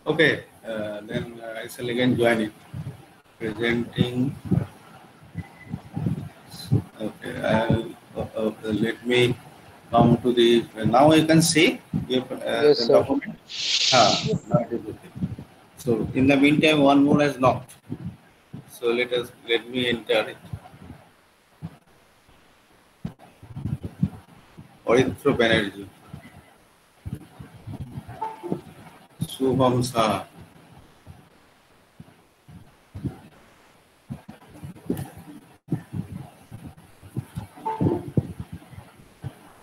Okay, then I shall again join it. Presenting. Okay, let me come to the. Now you can see Yes, the sir. document. Now it is okay. So in the meantime, one more has knocked. So let me enter it. Orithro Banerjee, Shubham Saha.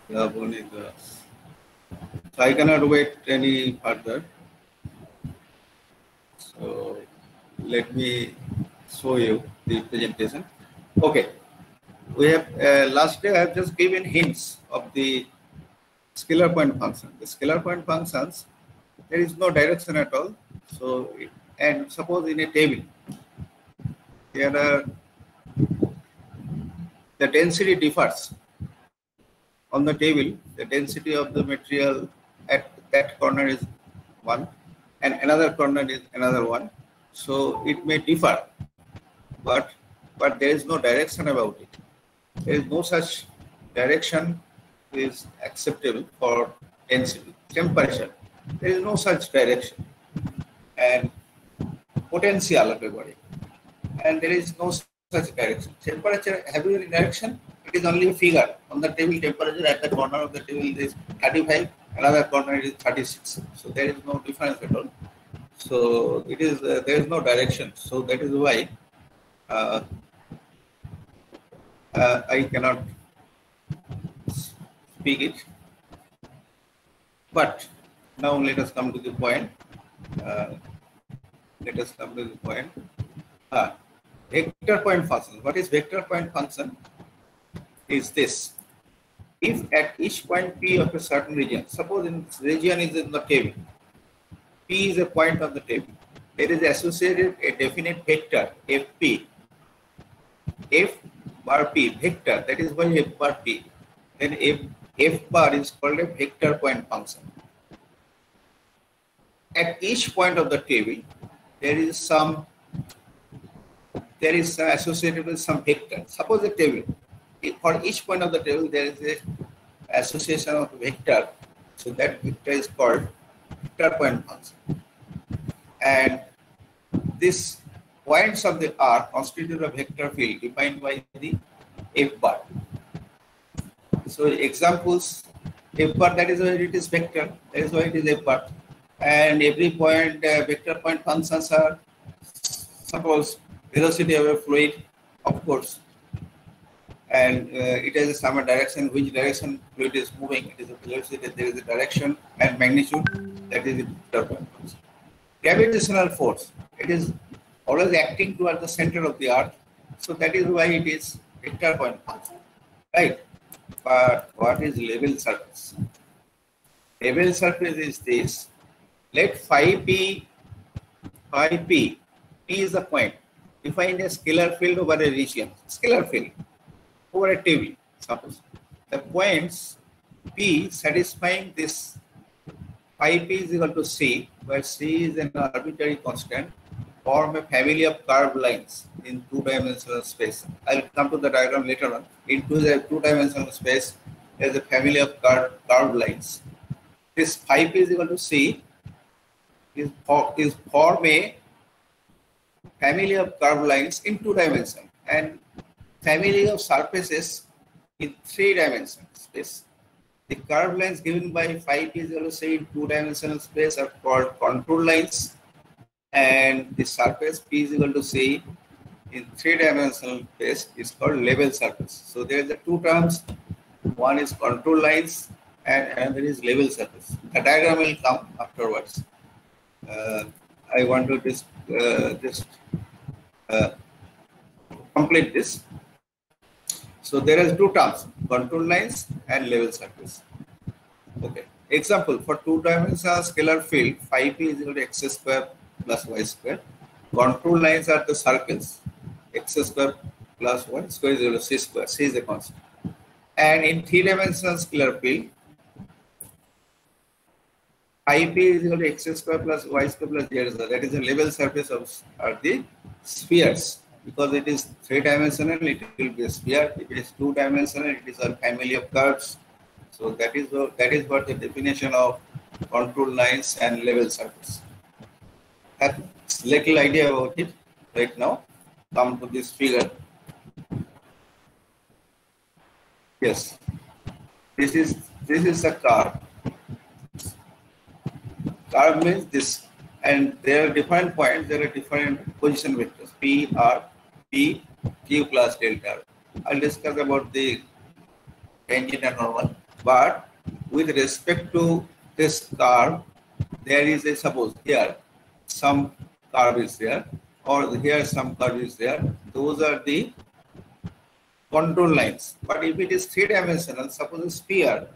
Lavani Das. So I cannot wait any further. So let me show you the presentation. Okay, we have last day I have just given hints of the scalar point function. The scalar point functions, there is no direction at all. So and suppose in a table there are the density differs on the table. The density of the material at that corner is one, and another corner is another one. So it may differ, but there is no direction about it. There is no such direction is acceptable for density. Temperature, there is no such direction, and potential of a body, and there is no such direction. Temperature, have you any direction? It is only a figure on the table. Temperature at the corner of the table is 35, another corner is 36. So there is no difference at all. So it is there is no direction. So that is why I cannot speak it. But now let us come to the point. Let us come to the point. Vector point function. What is vector point function? Is this: if at each point P of a certain region, suppose in region is in the table, P is a point on the table, there is associated a definite vector Fp, F bar P, vector, that is why F bar P, then F bar is called a vector point function. At each point of the table, there is associated with some vector. Suppose a table, for each point of the table there is a association of vector, so that vector is called vector point function. And these points of the R constitute a vector field defined by the F bar. So examples, F bar, that is why it is vector, that is why it is F bar. And every point vector point functions are, suppose velocity of a fluid, of course, and it has some direction, which direction fluid is moving, it is a velocity, there is a direction and magnitude, that is the vector point function. Gravitational force, it is always acting toward the center of the earth, so that is why it is vector point function, right? But what is level surface? Level surface is this: let phi p, P is the point, define a scalar field over a region, scalar field over a table. Suppose the points P satisfying this phi p is equal to C, where C is an arbitrary constant, form a family of curved lines in two-dimensional space. I will come to the diagram later on. In two-dimensional space, there is a family of curved lines. This phi p is equal to C is form a family of curved lines in two dimensions and family of surfaces in three-dimensional space. The curved lines given by phi p is equal to C in two-dimensional space are called contour lines, and the surface P is equal to C in three-dimensional space is called level surface. So there are the two terms. One is contour lines and another is level surface. The diagram will come afterwards. I want to just complete this. So there are two terms, contour lines and level surface. Okay. Example, for two-dimensional scalar field, phi p is equal to x square plus y square. Contour lines are the circles, x square plus y square is equal to c square. C is a constant. And in three-dimensional scalar field, phi p is equal to x square plus y square plus z square. That is the level surface of the spheres. Because it is three-dimensional, it will be a sphere. If it is two-dimensional, it is a family of curves. So that is what the definition of contour lines and level surface. Have little idea about it right now. Come to this figure. Yes, this is a curve. Curve means this, and there are different points. There are different position vectors P, R, P, Q plus delta. I'll discuss about the tangent and normal. But with respect to this curve, there is a, suppose here some curve is there, or here some curve is there. Those are the contour lines. But if it is three-dimensional, suppose a sphere,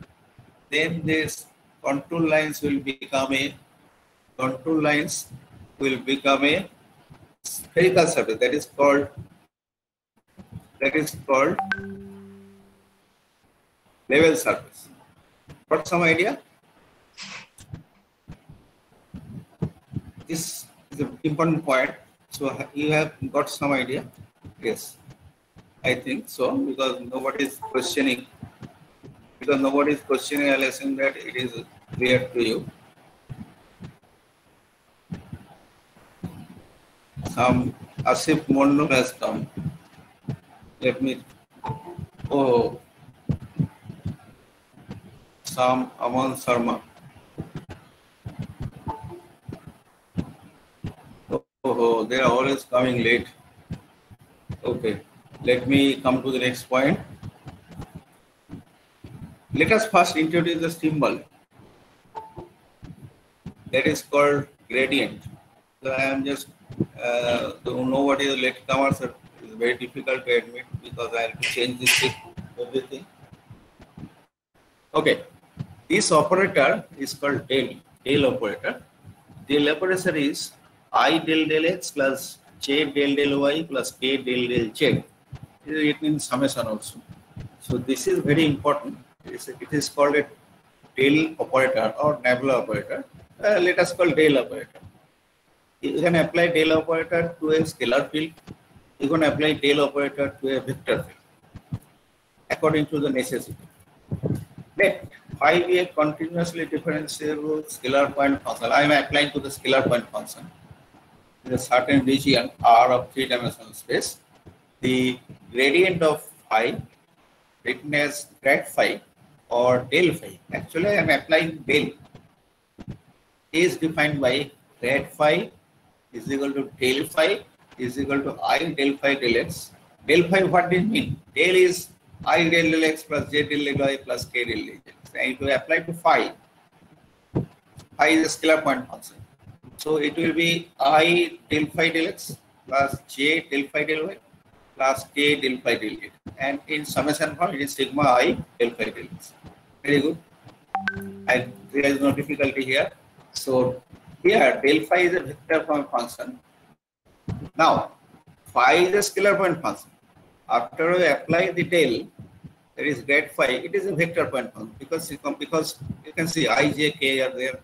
then this contour lines will become a spherical surface. That is called level surface. Got some idea? This is an important point. So you have got some idea? Yes, I think so, because nobody is questioning. I'll assume that it is clear to you. Some Asif Mondu has come. Let me. Oh, some Aman Sharma. Oh, they are always coming late. Okay, let me come to the next point. Let us first introduce the symbol that is called gradient. So I am just don't know what is latecomers. It's very difficult to admit because I have to change this everything. Okay, this operator is called del operator. Del operator is I del x plus j del y plus k del z. It means summation also. So this is very important. It is called a del operator or nebula operator. Let us call del operator. You can apply del operator to a scalar field. You can apply del operator to a vector field according to the necessity. Let phi be a continuously differentiable scalar point function. I am applying to the scalar point function in a certain region R of three-dimensional space. The gradient of phi written as grad phi or del phi. Actually, I am applying del. Is defined by grad phi is equal to del phi is equal to I del phi del x. Del phi, what does it mean? Del is I del x plus j del y plus k del z. And it will apply to phi. Phi is a scalar point function. So it will be I del phi del x plus j del phi del y plus k del phi del z. And in summation form, it is sigma I del phi del x. Very good. And there is no difficulty here. So here del phi is a vector point function. Now phi is a scalar point function. After we apply the del, there is grad phi. It is a vector point function because you can see I, j, k are there.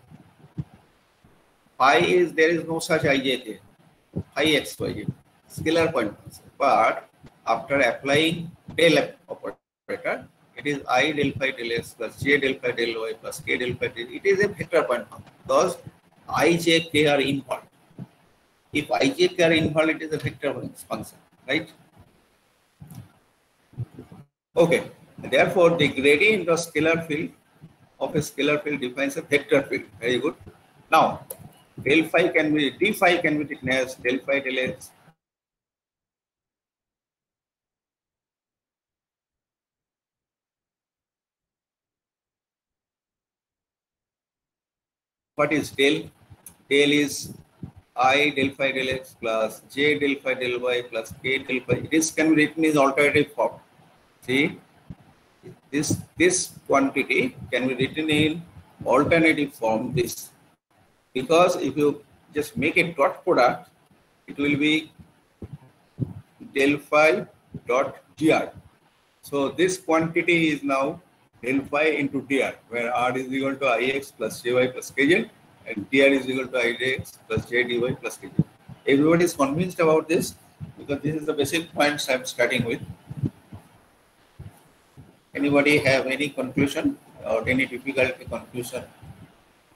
Phi is there is no such I, j, k. Phi x, y, z. Scalar point function. But after applying del operator, it is I del phi del x plus j del phi del y plus k del phi del. It is a vector point function because I, j, k are involved. If I, j, k are involved, it is a vector function, right? Okay. Therefore, the gradient of scalar field of a scalar field defines a vector field. Very good. Now, del phi can be d phi can be written as del phi del x. What is del? Del is I del phi del x plus j del phi del y plus k del phi. This can be written in alternative form. See, this quantity can be written in alternative form. This, because if you just make a dot product, it will be del phi dot gr. So this quantity is now del phi into dr, where r is equal to ix plus jy plus kz, and dr is equal to ix plus j dy plus kz. Everybody is convinced about this because this is the basic points I'm starting with. Anybody have any conclusion or any difficulty conclusion?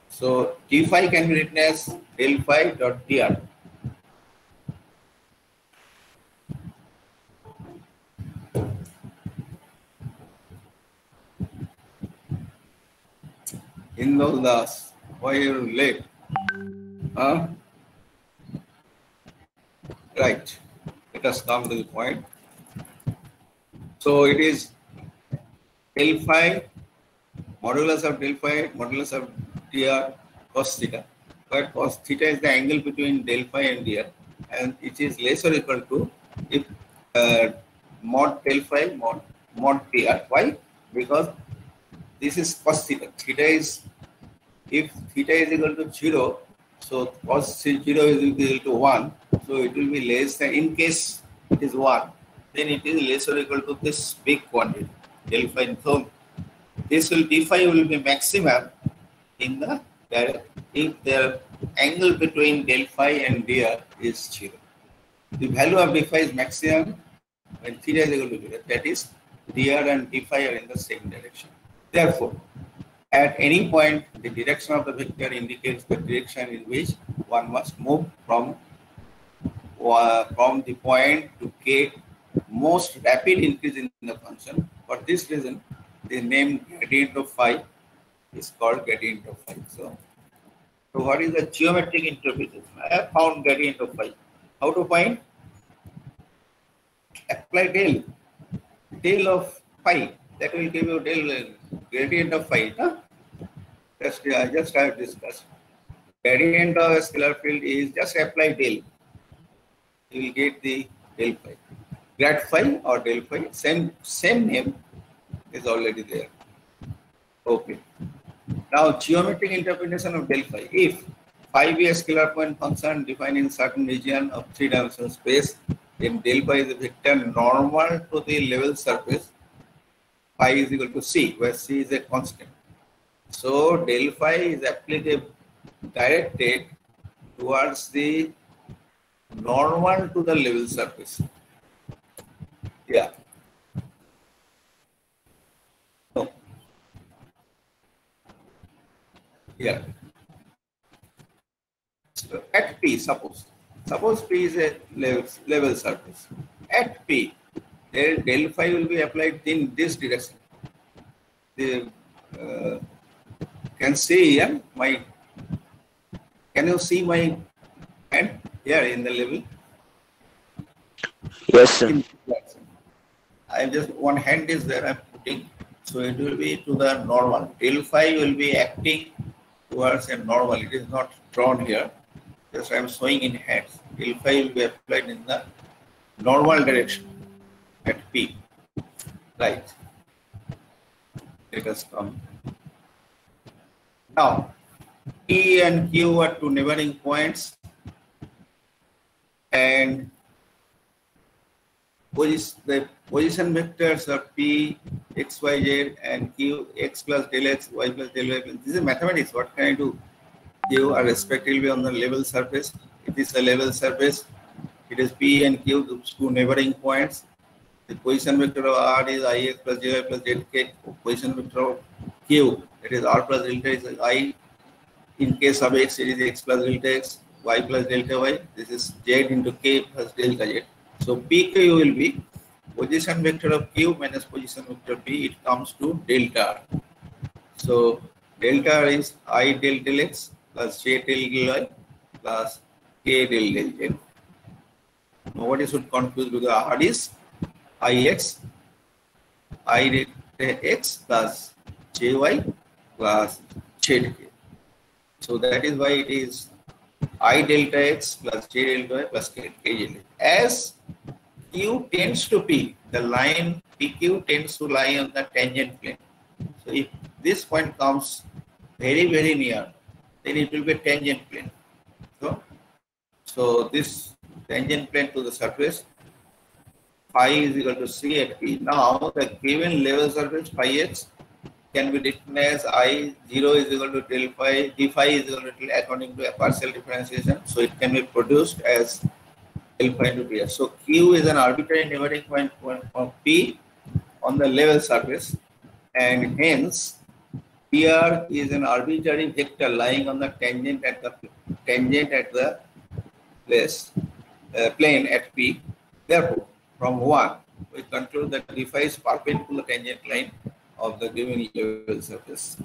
So d phi can be written as del phi dot dr. In those days, why are you late? Huh? Right. Let us come to the point. So it is del phi, modulus of del phi, modulus of dr cos theta. But cos theta is the angle between del phi and dr, and it is less or equal to if mod del phi mod dr. Why? Because this is cos theta. Theta is, if theta is equal to 0, so cos 0 is equal to 1, so it will be less than, in case it is 1, then it is less or equal to this big quantity, del phi. So this will, d phi will be maximum in the direct if the angle between del phi and dr is 0. The value of d phi is maximum when theta is equal to 0. That is, dr and d phi are in the same direction. Therefore, at any point, the direction of the vector indicates the direction in which one must move from the point to k most rapid increase in the function. For this reason, the name gradient of phi is called gradient of phi. So what is the geometric interpretation? I have found gradient of phi. How to find? Apply del of phi. That will give you del gradient of phi. Huh? Just I have discussed. Gradient of a scalar field is just apply del. You will get the del phi. Grad phi or del phi, same name is already there. Okay. Now geometric interpretation of del phi. If phi be a scalar point function defined in certain region of three-dimensional space, then del phi is a vector normal to the level surface. Phi is equal to c, where c is a constant. So del phi is applicable, directed towards the normal to the level surface. Yeah. No. Yeah. So at P, suppose P is a level surface. At P, del phi will be applied in this direction. The can see here my. Can you see my hand here in the level? Yes, sir. I just one hand is there. I'm putting, so it will be to the normal. Del phi will be acting towards a normal. It is not drawn here. Just I am showing in hands. Del phi will be applied in the normal direction at P. Right. Let us come. Now, P and Q are two neighboring points, and the position vectors are P, x, y, z, and Q, x plus del x, y plus del y. This is mathematics. What can I do? Q are respectively on the level surface. It is a level surface. It is P and Q, two neighboring points. The position vector of R is Ix plus Jy plus Zk. Position vector of Q, it is R plus delta is I. In case of X, it is X plus delta X, Y plus delta Y. This is Z into K plus delta Z. So PQ will be position vector of Q minus position vector P. It comes to delta R. So delta R is I del X plus J del Y plus K del Z. Nobody should confuse because R is Ix, I delta X plus Jy plus Zk. So that is why it is I delta X plus J delta Y plus K delta. As Q tends to P, the line PQ tends to lie on the tangent plane. So if this point comes very near, then it will be tangent plane. So this tangent plane to the surface, phi is equal to C at P. Now the given level surface phi x can be written as I0 is equal to del phi, d phi is equal to del according to a partial differentiation. So it can be produced as del phi into dr. So Q is an arbitrary neighboring point of P on the level surface, and hence PR is an arbitrary vector lying on the tangent at the place, plane at P. Therefore, from 1, we control that d phi is perpendicular tangent line of the given level surface.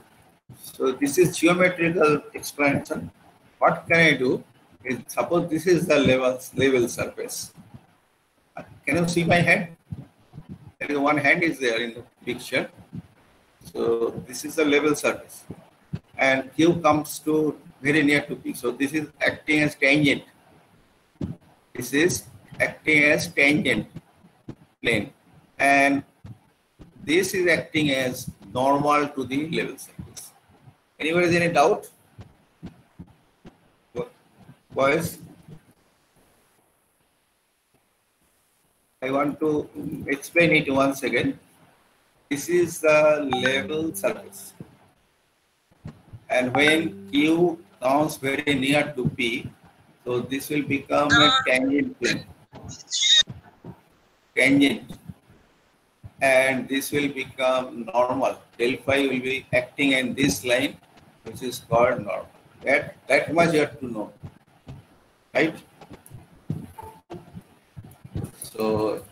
So this is geometrical explanation. What can I do? Is suppose this is the level surface. Can you see my hand? There is one hand is there in the picture. So this is the level surface, and Q comes to very near to P. So this is acting as tangent. This is acting as tangent plane, and this is acting as normal to the level surface. Anybody any doubt? Boys, I want to explain it once again. This is the level surface, and when Q comes very near to P, so this will become a tangent plane. Tangent, and this will become normal. Del phi will be acting in this line, which is called normal. That much you have to know, right? So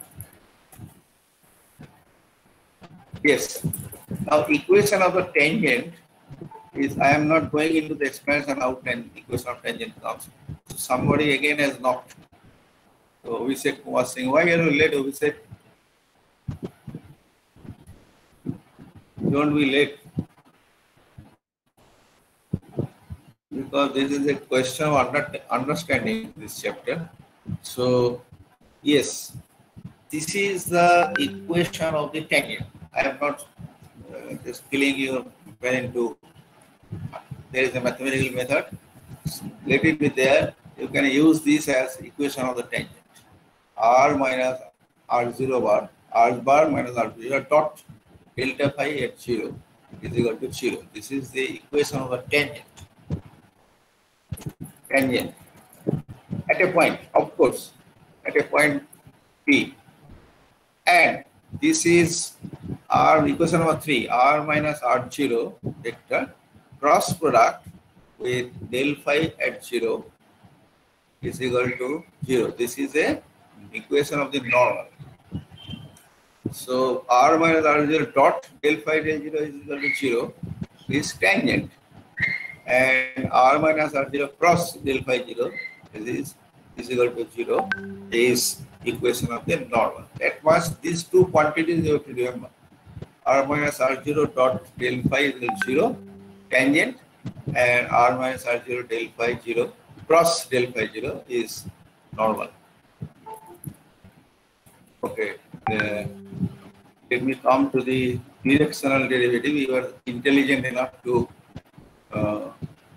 yes. Now equation of the tangent is, I am not going into the explanation how equation of tangent comes. So somebody again has knocked. So we said, Kumar Singh, why are you late? We said, don't be late. Because this is a question of understanding this chapter. So yes, this is the equation of the tangent. I am not just killing you into. There is a mathematical method. Let it be there. You can use this as equation of the tangent. R minus R0 bar, R bar minus R0 dot delta phi at 0 is equal to 0. This is the equation of the tangent. Tangent at a point, of course, at a point P, and this is R equation number 3, R minus R0 vector cross product with del phi at 0 is equal to 0. This is a equation of the normal. So R minus R0 dot del phi del 0 is equal to 0 is tangent, and R minus R0 cross del phi 0 is equal to 0 is equation of the normal. That much, these two quantities you have to remember. R minus R0 dot del phi is equal to 0 tangent, and R minus R0 del phi 0 cross del phi 0 is normal. Okay, let me come to the directional derivative. You are intelligent enough to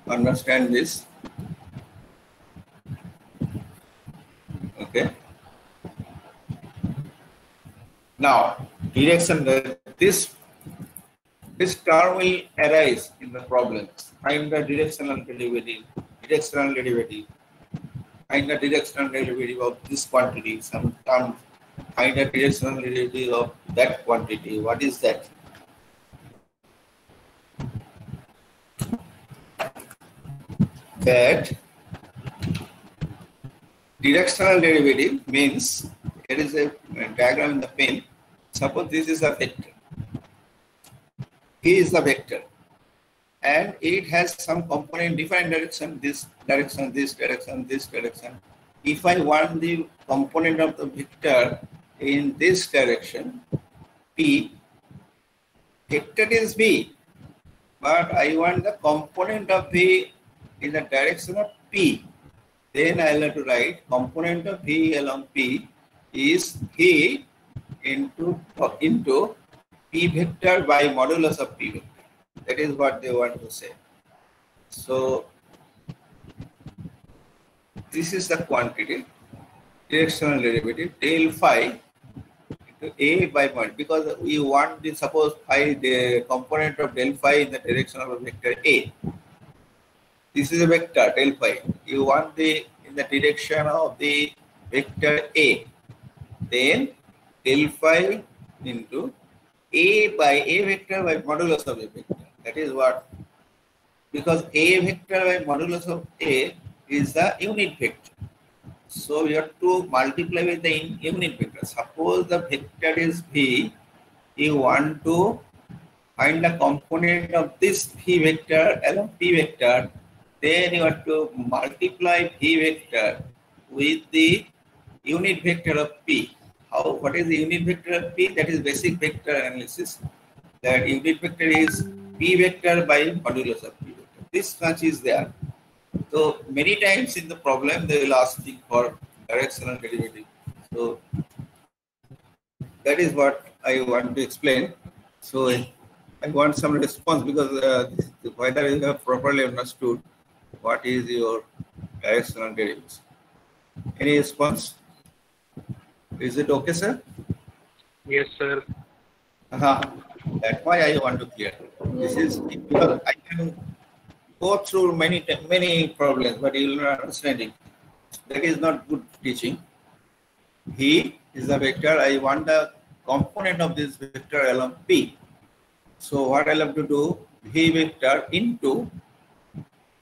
understand this. Okay. Now, direction, this term will arise in the problem. Find the directional derivative, find the directional derivative of this quantity, some term, find the directional derivative of that quantity. What is that? That directional derivative means there is a diagram in the pen. Suppose this is a vector. He is the vector, and it has some component different direction, this direction, this direction, this direction. If I want the component of the vector in this direction, P, vector is V, but I want the component of V in the direction of P. Then I will have to write component of V along P is V into P vector by modulus of P vector. That is what they want to say. So this is the quantity, directional derivative del phi. to A by 1 because we want the suppose phi the component of del phi in the direction of a vector A. This is a vector del phi. You want the in the direction of the vector A. Then del phi into A by A vector by modulus of A vector. That is what, because A vector by modulus of A is the unit vector. So we have to multiply with the unit vector. Suppose the vector is V, you want to find the component of this V vector along P vector, then you have to multiply V vector with the unit vector of P. What is the unit vector of P? That is basic vector analysis. That unit vector is P vector by modulus of P vector. This much is there. So many times in the problem they will ask me for directional derivative. So that is what I want to explain. So I want some response because whether you have properly understood what is your directional derivatives. Any response? Is it okay, sir? Yes, sir. That's why I want to clear. This is because I can go through many problems, but you will not understand it. That is not good teaching. He is the vector. I want the component of this vector along P. So what I'll have to do, V vector into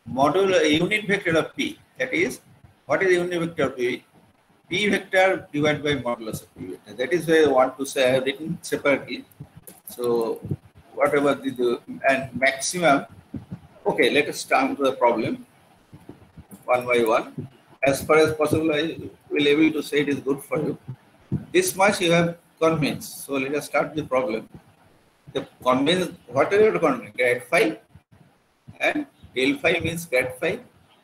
modulo unit vector of P. That is, what is the unit vector of P? P vector divided by modulus of P vector. That is why I want to say I have written separately. So whatever they do and maximum. Okay, let us start with the problem one by one. As far as possible, I will able to say it is good for you. This much you have convinced. So let us start the problem. The convince, what are you to convince? Grad phi and del phi means grad phi,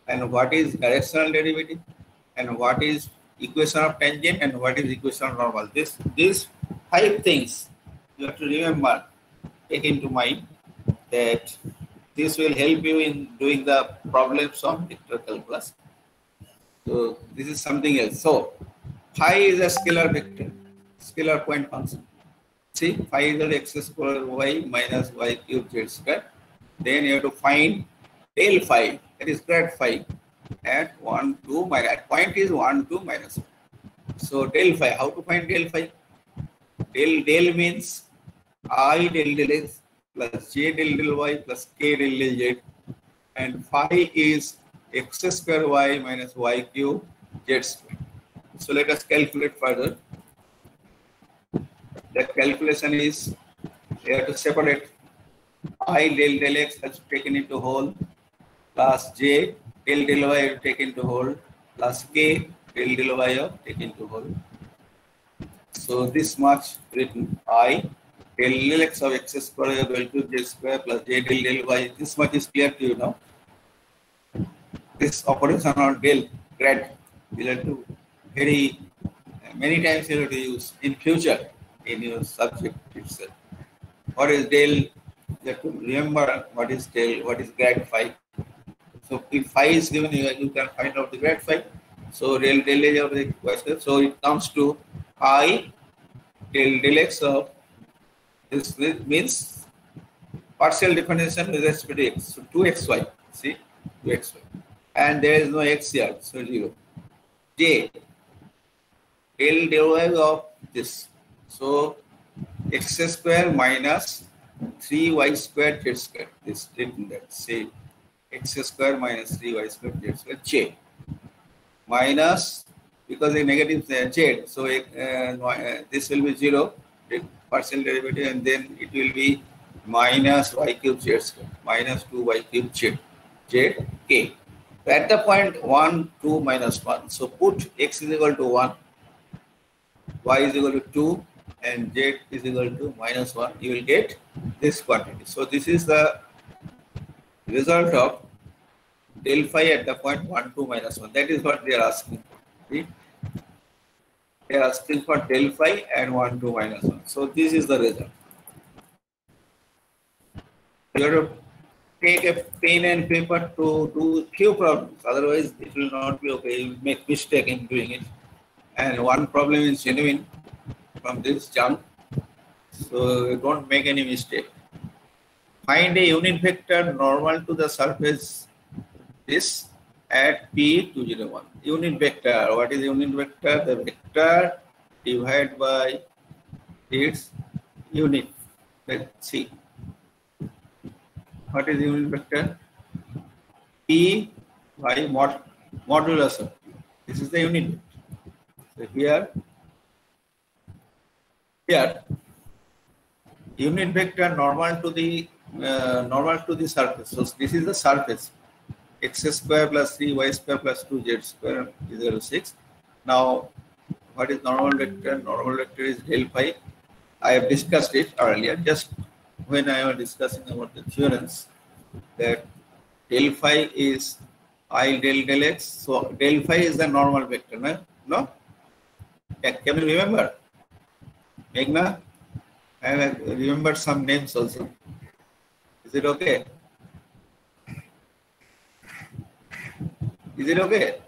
and what is directional derivative, and what is equation of tangent, and what is equation of normal. These 5 things you have to remember, take into mind that this will help you in doing the problems on vector calculus. So this is something else. So phi is a scalar vector, scalar point function. See, phi is the x square y minus y cube z square. Then you have to find del phi, that is grad phi, at 1, 2 minus. Point is 1, 2 minus 1. So del phi, how to find del phi? Del means I del del x plus j del del y plus k del del z, and phi is x square y minus y cube z square. So let us calculate further. The calculation is, we have to separate I del del x has taken into whole plus j del del y have taken into whole plus k del del y have taken into whole. So this much written I del del x of x square equal to j square plus j del del y. This much is clear to you now. This operation on del grad you have to very many times you have to use in future in your subject itself. What is del? You have to remember what is del, what is grad phi. So if phi is given, you can find out the grad phi. So del del of the equation. So it comes to I del del x of this means partial differentiation with respect to x. So 2xy. See, 2xy. And there is no x here, so 0. J del del y of this. So x square minus 3y square z square. This written that. Say x square minus 3y square z square j minus, because the negative is z, so this will be 0, partial derivative, and then it will be minus y cube z square minus 2y cube z k. So at the point 1, 2 minus 1. So put x is equal to 1, y is equal to 2, and z is equal to minus 1. You will get this quantity. So this is the result of del phi at the point 1, 2 minus 1. That is what they are asking for. See? They are asking for del phi and 1, 2 minus 1. So this is the result. You have to take a pen and paper to do few problems. Otherwise, it will not be okay. You will make mistake in doing it. And one problem is genuine. from this chunk. So don't make any mistake. Find a unit vector normal to the surface this at P201. Unit vector. What is unit vector? The vector divided by its unit. Let's see. What is unit vector? P by modulus of P. This is the unit vector. So here, unit vector normal to the surface. So this is the surface. X square plus 3y square plus 2z square is equal to 6. Now, what is normal vector? Normal vector is del phi. I have discussed it earlier, just when I was discussing about the theorems, that del phi is I del x. So del phi is the normal vector, no? Yeah, can you remember? Meghna? I have remembered some names also. Is it okay? Is it okay?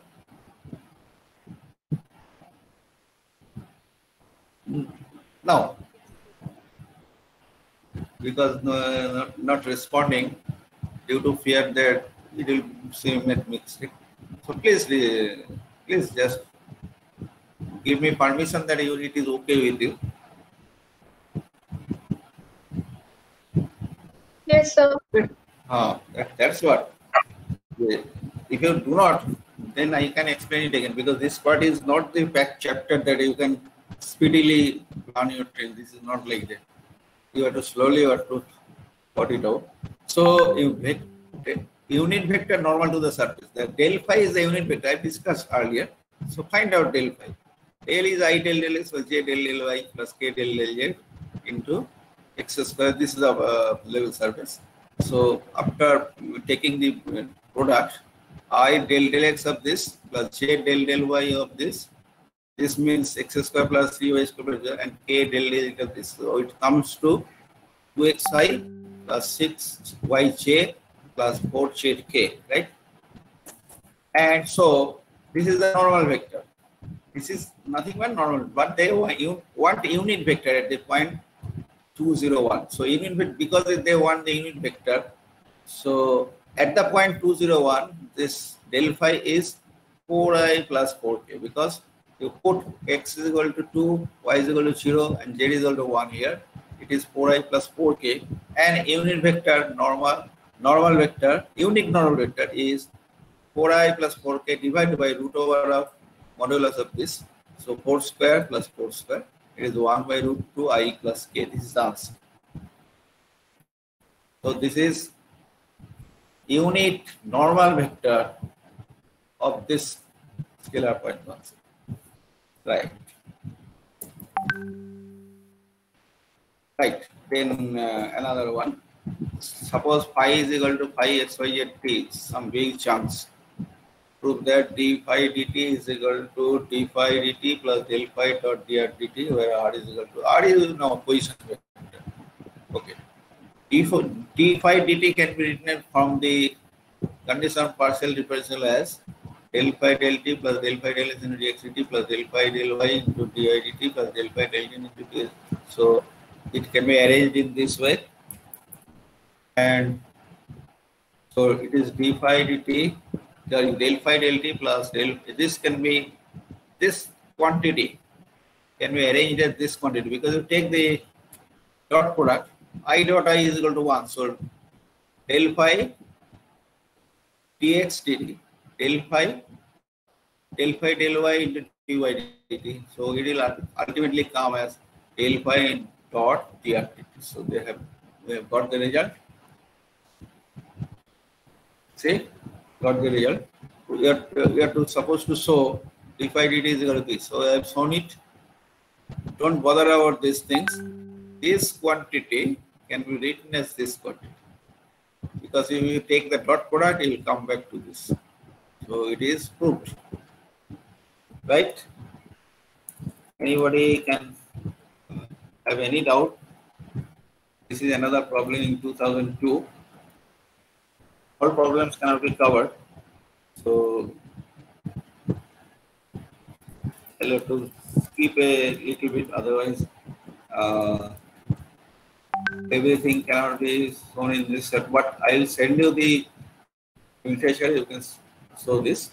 No. Because not responding due to fear that it will seem a mistake. So please just give me permission that it is okay with you. Yes, sir. That's what. If you do not, then I can explain it again, because this part is not the fact chapter that you can speedily plan your train. This is not like that. You have to slowly put it out. So unit vector normal to the surface. The del phi is the unit vector I discussed earlier. So find out del phi. Del is I del x plus j del y plus k del z into x square. This is the level surface. So after taking the product, I del x of this plus j del y of this. This means x square plus 3y square plus and k del z of this. So it comes to 2xi plus 6yj plus 4zk, right? And so this is the normal vector. This is nothing but normal, but they want unit vector at the point 201. So unit vector, because they want the unit vector. So at the point 201, this del phi is 4i plus 4k, because you put x is equal to 2, y is equal to 0, and z is equal to 1 here. It is 4i plus 4k, and unit vector normal vector, unique normal vector is 4i plus 4k divided by root over of modulus of this. So 4 square plus 4 square. It is 1 by root 2i plus k. This is the answer. So this is unit normal vector of this scalar point function. Right. Right. Then another one. Suppose phi is equal to phi x, y, z, t, some big chunks. Prove that d phi dt is equal to d phi dt plus del phi dot dr dt, where r is equal to r is now position vector. Okay. d phi dt can be written from the condition of partial differential as del phi del t plus del phi del s into dx dt plus del phi del y into di dt plus del phi del t into ds. So it can be arranged in this way, and so it is d phi dt del phi del t plus del. This can be, this quantity can be arranged as this quantity, because you take the dot product, I dot I is equal to 1. So del phi dx dt, del phi del y into dy dt. So it will ultimately come as del phi dot dr dt. So we have got the result. See, got the result. We are supposed to show d phi dt is equal to this. So I have shown it. Don't bother about these things. This quantity can be written as this quantity, because if you take the dot product, it will come back to this. So it is proved. Right? Anybody can have any doubt? This is another problem in 2002. All problems cannot be covered. So I'll have to keep a little bit, otherwise everything cannot be shown in this set. But I will send you the invitation. You can show this,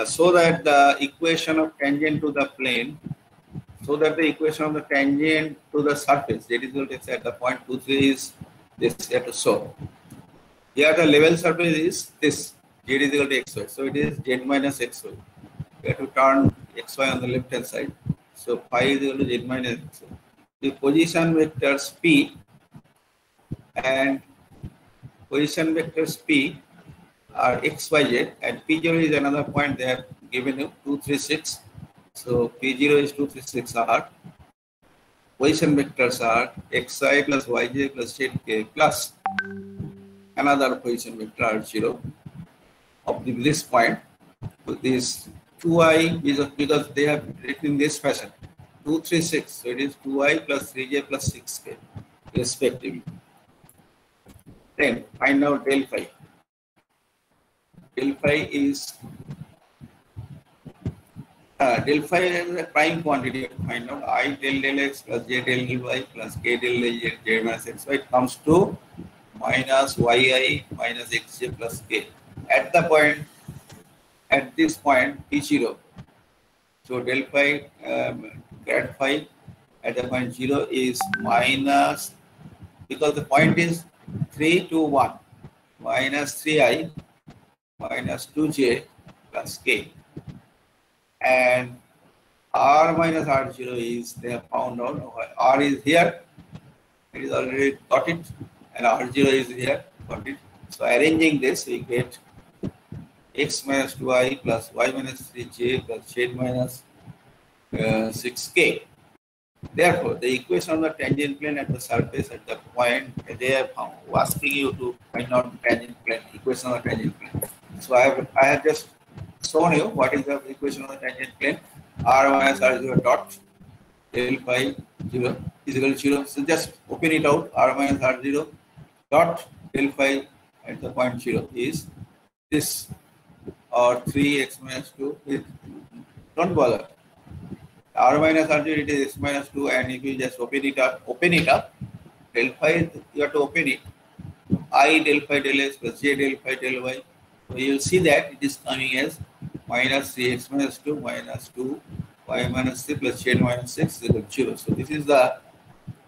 so that the equation of tangent to the plane, so that the equation of the tangent to the surface, that is what it's at the point 2, 3 is this you have to show. Here the level surface is this, z is equal to xy. So it is z minus xy. You have to turn xy on the left hand side. So phi is equal to z minus xy. The position vectors p and position vectors p are x, y, z, and p0 is another point they have given you, 2, 3, 6. So p0 is 2, 3, 6 r. Position vectors are xi plus yj plus zk plus another position vector r0 of this point. So this 2i is because they have written in this fashion, 2, 3, 6. So it is 2i plus 3j plus 6k respectively. Then find out del phi. Del phi is a prime quantity to find out. I del x plus j del y plus k del j minus xy. It comes to minus yi minus xj plus k. At this point p0. So del phi grad phi at the point 0 is minus, because the point is 3 to 1, minus 3i minus 2j plus k. And r minus r0 is, they have found out, r is here, it is already got it, and r0 is here, got it. So arranging this, we get x minus 2i plus y minus 3j plus z minus 6k. Therefore, the equation of the tangent plane at the surface at the point they have found, asking you to find out the tangent plane, equation of the tangent plane. So I have just shown you what is the equation of the tangent plane. R minus R0 dot del phi 0 is equal to 0. So just open it out. R minus R0 dot del phi at the point 0 is this, or 3x minus 2. Don't bother. R minus R0 it is x minus 2, and if you just open it up, del phi you have to open it. I del phi del x plus j del phi del y. So you will see that it is coming as minus 3x minus 2 minus 2 y minus 3 plus z minus 6 is equal to 0. So this is the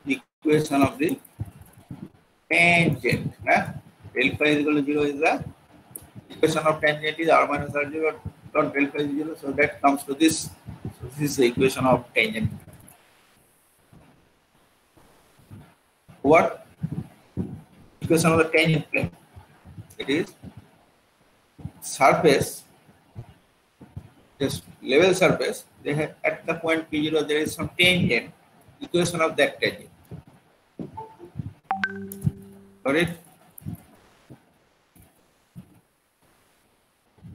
equation of the tangent. Del phi is equal to 0 is the equation of tangent is R minus R0 dot del phi is 0. So that comes to this. So this is the equation of tangent. What? Equation of the tangent plane. It is surface, just level surface, they have at the point P0 there is some tangent, equation of that tangent. Got it?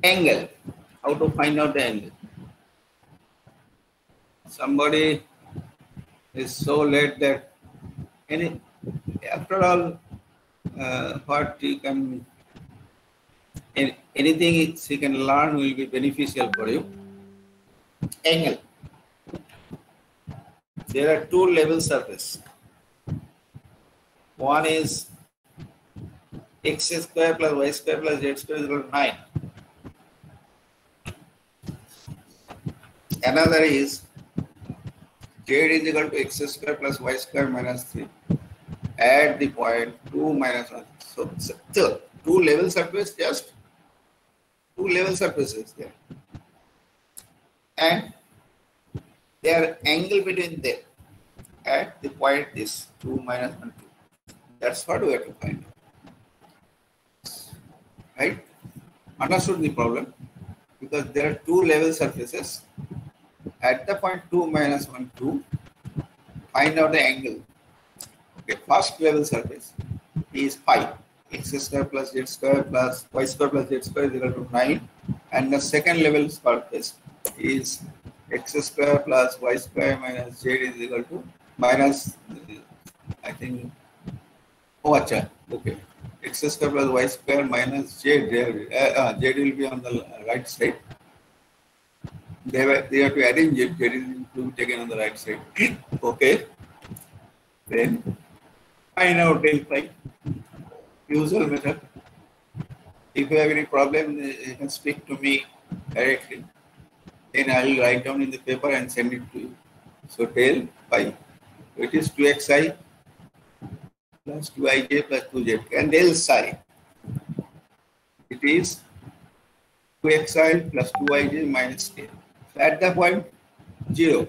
Angle. How to find out the angle? Somebody is so late that after all, what you can, anything you can learn will be beneficial for you. Angle. There are two level surface. One is x square plus y square plus z square is equal to 9. Another is z is equal to x square plus y square minus 3 at the point 2 minus 1. So two level surface, just two level surfaces there, and their angle between them at the point is 2 minus 1 2. That's what we have to find out. Right? Understood the problem? Because there are two level surfaces at the point 2 minus 1 2. Find out the angle. Okay, first level surface is phi, x square plus z square plus y square plus z square is equal to 9, and the second level surface is x square plus y square minus z is equal to minus, I think, okay, x square plus y square minus z, z will be on the right side. They have to arrange it. Z is in to be taken on the right side. Okay. Then find out del phi. Usual method. If you have any problem, you can speak to me directly. Then I will write down in the paper and send it to you. So del phi. It is 2xi plus 2ij plus 2z. And del psi. It is 2xi plus 2ij minus k. So at the point 0,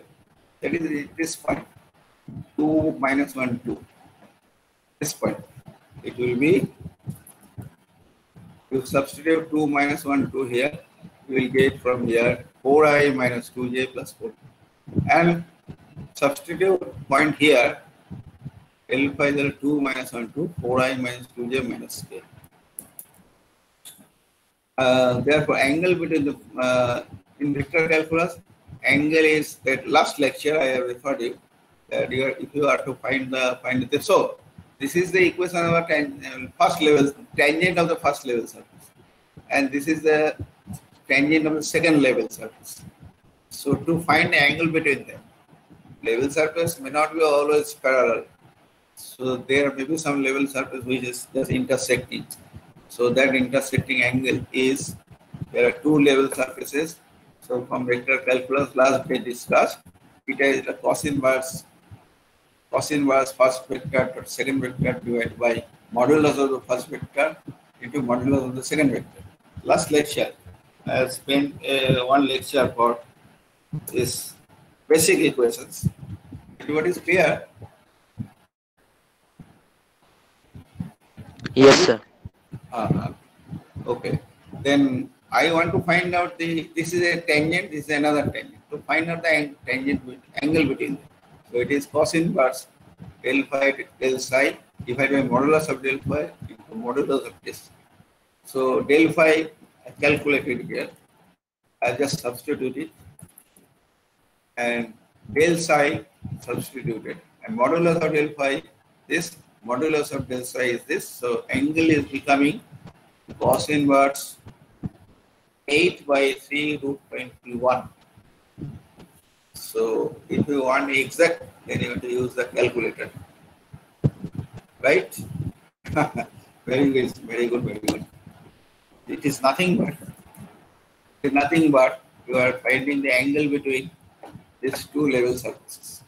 that is this point, 2 minus 1, 2. This point, it will be, you substitute 2 minus 1, 2 here, you will get from here 4i minus 2j plus 4. And substitute point here, del phi is 2 minus 1, 2, 4i minus 2j minus k. Therefore, angle between the in vector calculus, angle is that last lecture I have referred you that if you are to find the so this is the equation of a first level tangent of the first level surface, and this is the tangent of the second level surface. So to find the angle between them, level surface may not be always parallel. So there may be some level surface which is just intersecting. So that intersecting angle is, there are two level surfaces. So from vector calculus last day discussed, it is the cos inverse first vector or second vector divided by modulus of the first vector into modulus of the second vector. Last lecture I have spent one lecture for this basic equations. What is clear? Yes, sir. Okay. Then I want to find out this is a tangent, this is another tangent. To find out the tangent angle between them. So it is cos inverse del phi del psi divided by modulus of del phi into modulus of this. So del phi I calculated here. I just substituted, and del psi substituted, and modulus of del phi this, modulus of del psi is this. So angle is becoming cos inverse 8 by 3 root 21. So if you want exact, then you have to use the calculator. Right? Very good, very good, very good. It is nothing but you are finding the angle between these two level surfaces.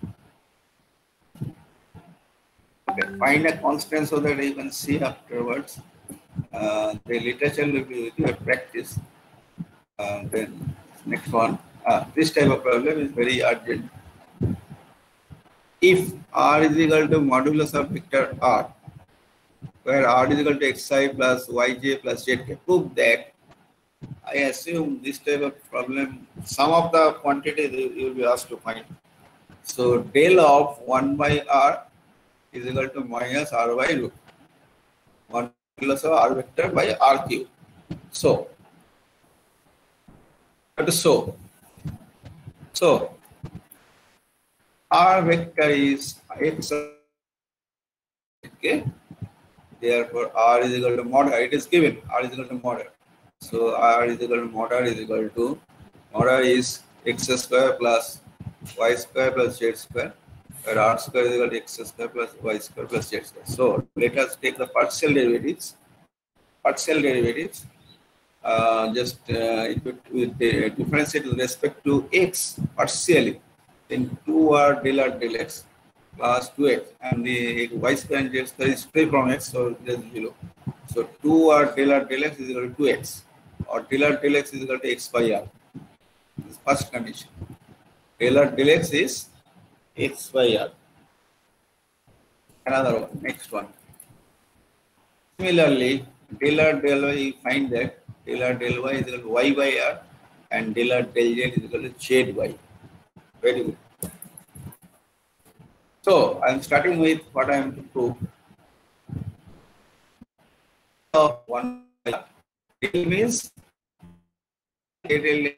Okay, find a constant so that you can see afterwards. The literature will be with your practice. Then next one, this type of problem is very urgent. If R is equal to modulus of vector R, where R is equal to xi plus yj plus zk, prove that. I assume this type of problem, some of the quantities you will be asked to find. So del of 1 by R is equal to minus R by root. Modulus of R vector by R cube. So R vector is x, okay. Therefore R is equal to mod, it is given R is equal to mod. So R is equal to mod R is equal to, mod R is x square plus y square plus z square, where R square is equal to x square plus y square plus z square. So let us take the partial derivatives. Differentiate with respect to x partially, then 2r del r del x plus 2x, and the y square and z square is free from x, so there is 0. So 2r del r del x is equal to 2x, or del r del x is equal to x by r. This is first condition. Del r del x is x by r. Another one, next one. Similarly, del r del y, you find that del r del y is equal to y by r, and del r del z is equal to z y. Very good. So I am starting with what I am to prove. Of 1 by r. Del means del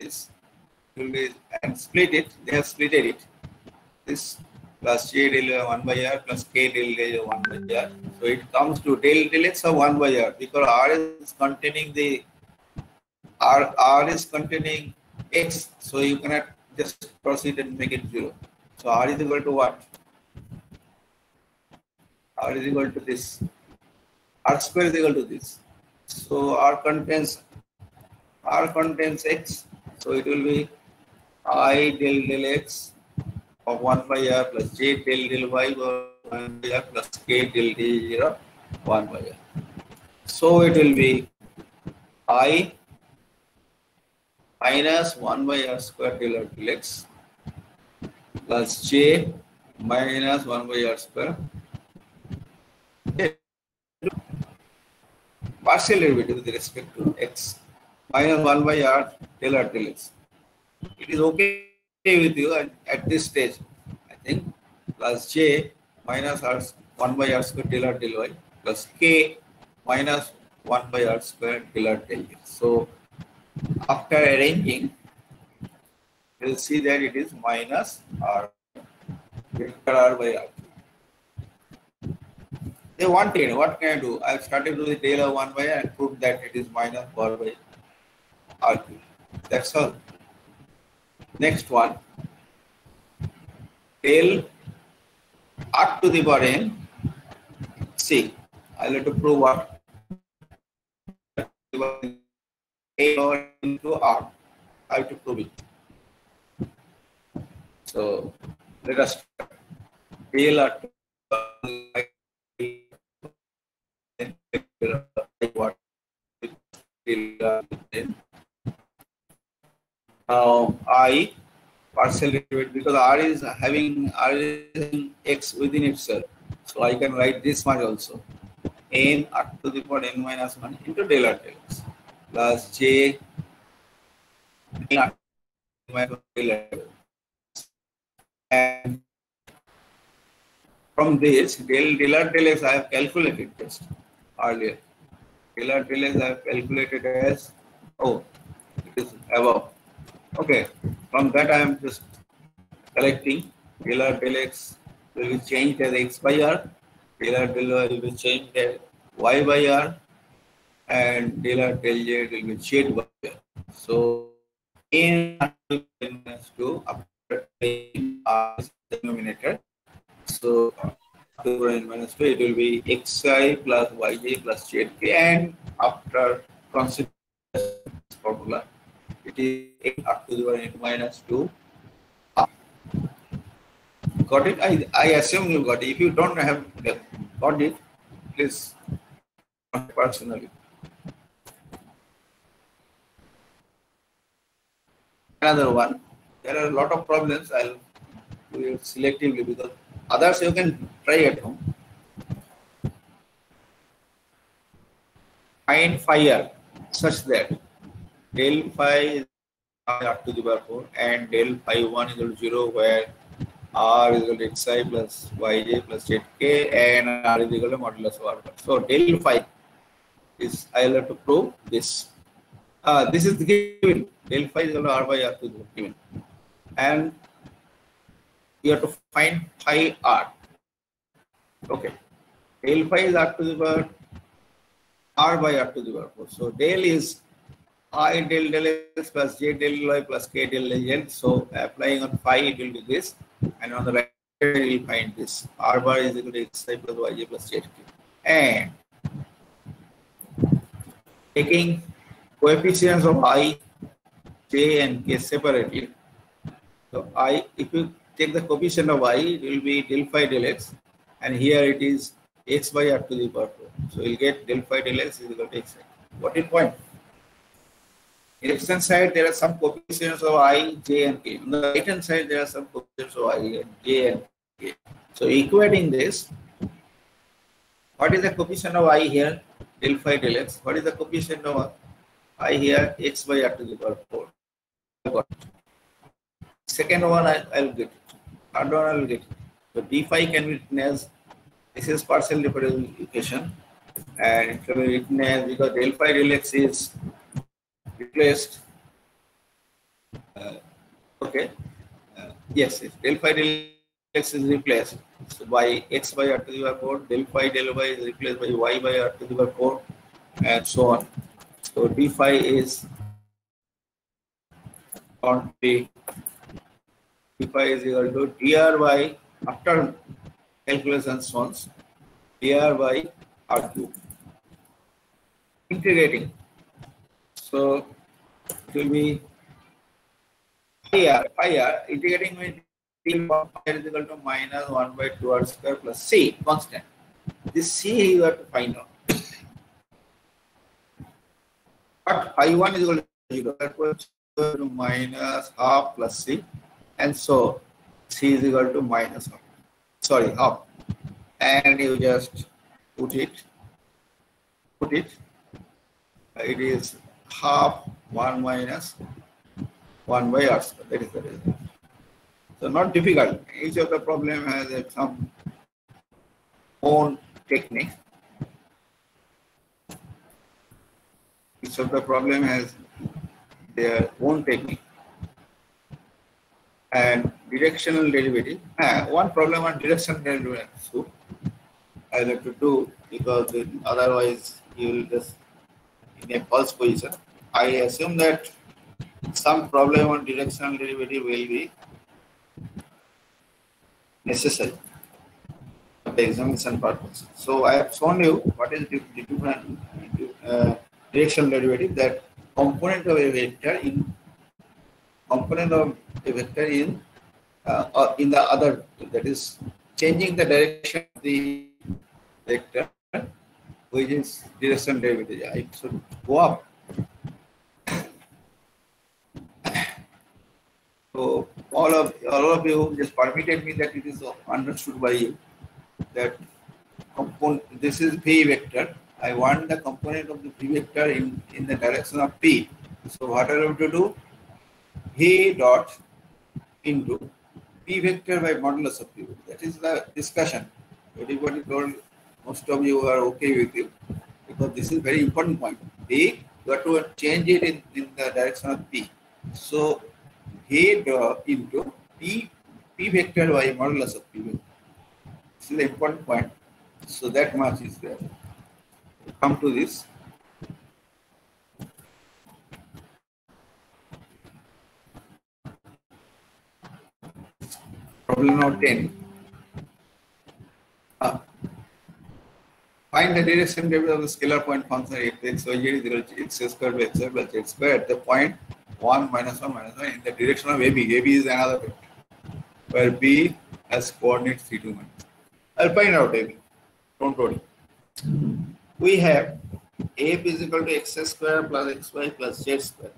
is, and split it. They have splitted it. This plus j del 1 by r plus k del 1 by r. So it comes to del x of 1 by r, because r is containing the r is containing x, so you cannot just proceed and make it 0. So r is equal to what? R is equal to this. R square is equal to this. So R contains x. So it will be I del x of 1 by r plus j del y over 1 by r plus k del d0 1 by r. So it will be I minus 1 by r square del r del x plus j minus 1 by r square partial derivative with respect to x minus 1 by r del r del x. It is okay with you at this stage, I think, plus j minus r 1 by r square del r del y plus k minus 1 by r square del r del x. So after arranging, you will see that it is minus r vector r by r. They wanted, what can I do? I started with del of 1 by r and proved that it is minus r by r cube. That's all. Next one, del r to the power n. See, I'll have to prove what? A into r. I have to prove it. So let us start. Del r to what? Now I partial derivative, because r is having x within itself, so I can write this much also, n r to the power n minus 1 into del r del x plus j n r minus del r del x. And from this del r del x I have calculated just earlier. Del r del x I have calculated as, oh, it is above. Okay, from that I am just collecting del r del x will be changed as x by r, del r del y will be changed as y by r, and del r del z will be z by r. So n minus 2 after taking r is the denominator. So after n minus 2 it will be xi plus yj plus zk, and after considering this formula, it is up to the power n minus 2. Got it? I assume you got it. If you don't have got it, please personally. Another one. There are a lot of problems. I'll do it selectively because others you can try at home. Find phi r such that del phi is r to the power 4 and del phi 1 is equal to 0, where r is equal to xi plus yj plus zk and r is equal to modulus of r. So del phi is, I will have to prove this. This is given. Del phi is equal to r by r to the given, and you have to find phi r. Okay, del phi is r to the power r by r to the power 4. So del is I del x plus j del y plus k del z. So applying on phi it will be this, and on the right side we will find this r bar is equal to xi plus yj plus zk. And taking coefficients of I, j and k separately. So if you take the coefficient of I, it will be del phi del x, and here it is x by r to the power 4. So you'll get del phi del x is equal to xi. What is point? In the left hand side there are some coefficients of I, j and k. On the right hand side there are some coefficients of I, j and k. So equating this, what is the coefficient of I here? Del phi del x. What is the coefficient of I here? X by r to the power 4. Got it. Second one I will get it. Third one I will get it. So d phi can be written as, this is partial differential equation, and it can be written as, because del phi del x is replaced. Yes, del phi del x is replaced. So by x by r to the power 4, del phi del y is replaced by y by r to the power 4, and so on. So d phi is on the d phi is equal to dr by, after calculations once, dr by r cube. Integrating. So it will be phi r, integrating with d phi is equal to minus 1 by 2 r square plus c, constant. This c you have to find out. But phi 1 is equal to 0, therefore to minus half plus c, and so c is equal to minus half. Sorry, half. And you just put it. It is half 1 minus 1 by r square. That is the result. So not difficult. Each of the problem has some own technique. Each of the problem has their own technique. And directional derivative. One problem on directional derivative. So I have to do, because otherwise you will just in a false position. I assume that some problem on directional derivative will be necessary for the examination purpose. So I have shown you what is the different directional derivative, that component of a vector in the other, that is changing the direction of the vector, which is directional derivative. I should go up. So all of you just permitted me that it is understood by you that component, this is p vector. I want the component of the p vector in the direction of p. So what I have to do? V dot into p vector by modulus of p. That is the discussion. Everybody told, most of you are okay with it, because this is very important point. P, you have to change it in the direction of p. So V dot into p vector by modulus of p vector. This is the important point. So that much is there. Come to this. Problem number 10. Find the direction derivative of the scalar point function if x y z is equal to x squared by x y plus z squared at the point 1 minus 1 minus 1 in the direction of AB. AB is another vector where B has coordinates 3, 2, 1. I'll find out AB. Don't worry. We have f is equal to x square plus xy plus z square.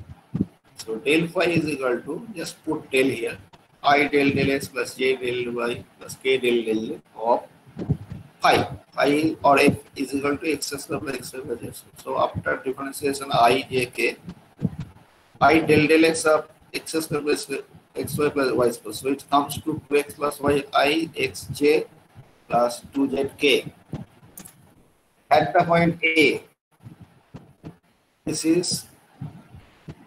So del phi is equal to, just put del here, I del x plus j del y plus k del z of phi. Phi or f is equal to x square plus xy plus z square. So after differentiation I j k, I del x of x square plus xy plus y square. So it comes to 2x plus y I x j plus 2z k. At the point A, this is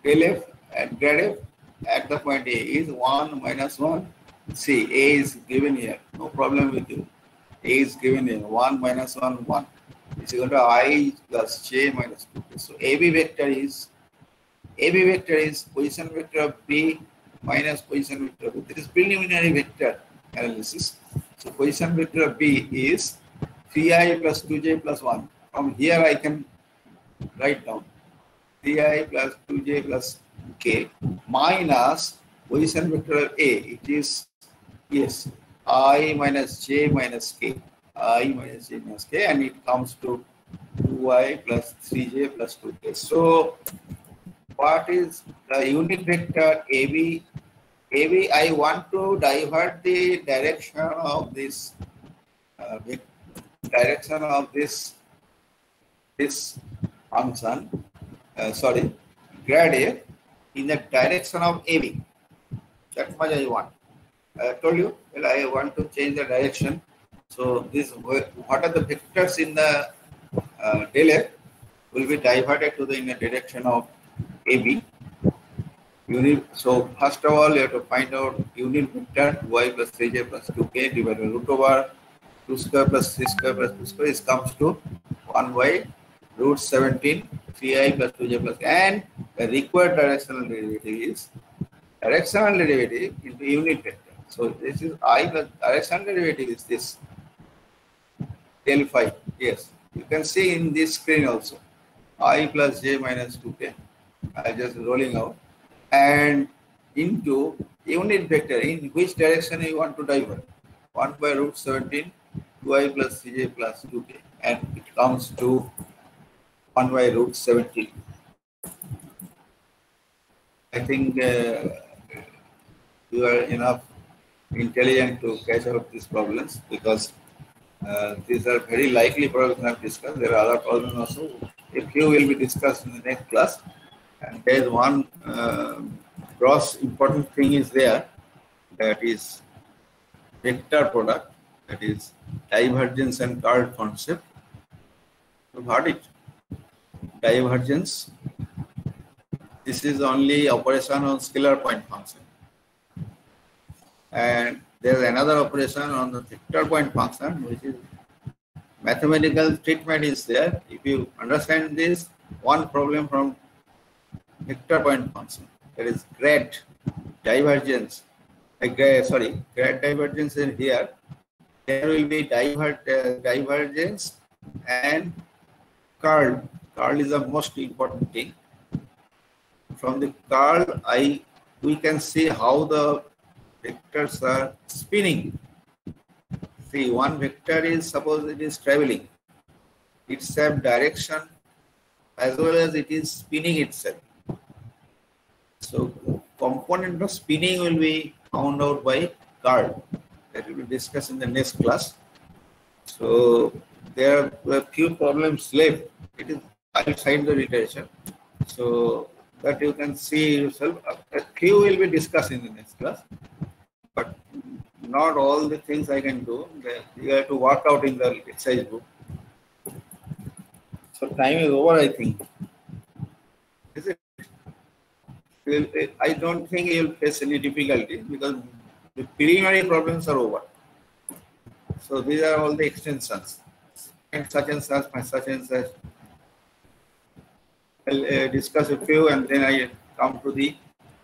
del f and grad f at the point A is 1 minus 1. See, A is given here. No problem with you. A is given here. 1 minus 1, 1. It's equal to I plus j minus 2. So AB vector is position vector of B minus position vector of B. This is preliminary vector analysis. So position vector of B is 3i plus 2j plus 1. From here I can write down 3i plus 2j plus k minus position vector of A. It is, yes, I minus j minus k. I minus j minus k, and it comes to 2i plus 3j plus 2k. So what is the unit vector AB? AB, I want to divert the direction of this function, grad A, in the direction of AB. That much I want. I told you, well, I want to change the direction. So this, what are the vectors in the del F will be diverted to in the direction of AB. So first of all, you have to find out unit vector y plus 3j plus 2k divided by root over 2 square plus 3 square plus 2 square. This comes to 1 by root 17 3i plus 2j plus, and the required directional derivative is directional derivative into unit vector. So this is I, the directional derivative is this del phi. Yes, you can see in this screen also I plus j minus 2k. I just rolling out and into unit vector in which direction you want to divert. 1 by root 17 2i plus cj plus 2k, and it comes to 1 by root 17. I think you are enough intelligent to catch out these problems, because these are very likely problems I have discussed. There are other problems also. A few will be discussed in the next class. And there is one gross important thing is there, that is vector product, that is divergence and curl concept. You've heard it. Divergence. This is only operation on scalar point function. And there is another operation on the vector point function, which is mathematical treatment is there. If you understand this, one problem from vector point function, there is grad divergence. Grad divergence is here. There will be divergence and curl. Curl is the most important thing. From the curl, we can see how the vectors are spinning. See, one vector is, suppose it is traveling. Its same direction as well as it is spinning itself. So component of spinning will be found out by curl. That will be discussed in the next class. So there are a few problems left. It is outside the literature. So that you can see yourself. A few will be discussed in the next class. But not all the things I can do. You have to work out in the exercise book. So time is over, I think. Is it? I don't think you will face any difficulty, because the preliminary problems are over. So these are all the extensions. And such, my such and such. I'll discuss a few, and then I come to the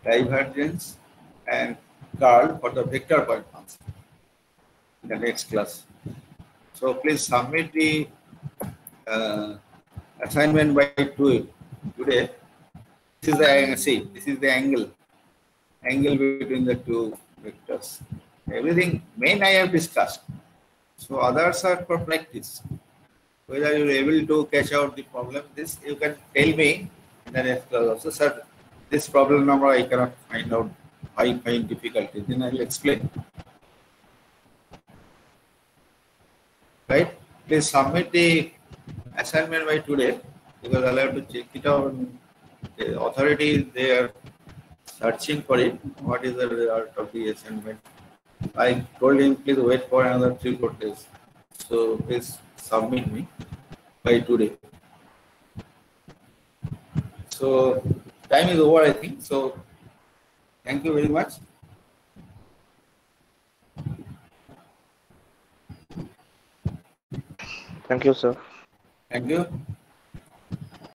divergence and curl for the vector point function in the next class. So please submit the assignment by today. This is the angle. See, this is the angle between the two vectors. Everything main I have discussed. So others are for practice. Whether you are able to catch out the problem, this you can tell me in the next class also. Sir, this problem number I cannot find out. I find difficulty. Then I will explain. Right? Please submit the assignment by today, because I'll have to check it out. The authority, they are searching for it. What is the result of the assignment? I told him, please wait for another 3-4 days. So please submit me by today. So time is over, I think. So thank you very much. Thank you, sir. Thank you.